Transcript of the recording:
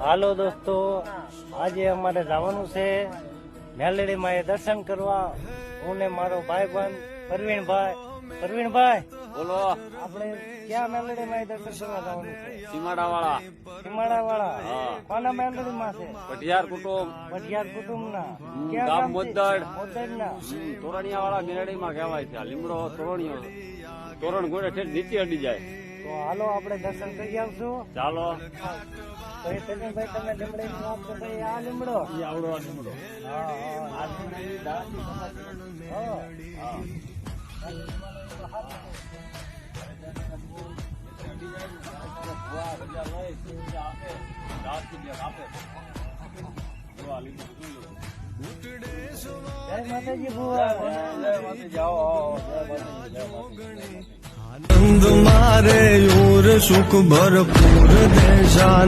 હાલો દોસ્તો, આજે અમારે જવાનું છે મેલડીમાં એ દર્શન કરવા. હું ને મારો ભાઈબંધ પરવીણભાઈ બોલો. આપણે ક્યાં મેલડીમાં એ દર્શન કરવા જવાનું છે? સીમાડા વાળા. કોના મેલડીમાં છે? પઢિયાર કુટુંબ ના ગામ મોદડ ના તોરણિયા વાળા મેરડી માં કહેવાય છે. લીમડો તોરણીયો તોરણ ગોળે ઠેઠ નીચે અડી જાય. તો હાલો આપણે દર્શન કરી આવશું. ચાલો. ભાઈ તજનભાઈ, તમે લીમડી ની વાત કરો. ભાઈ આ લીમડો આવડો આ લીમડો. જય માતાજી બુવા. આનંદ મારે ઓર સુખ ભરપૂર દેશા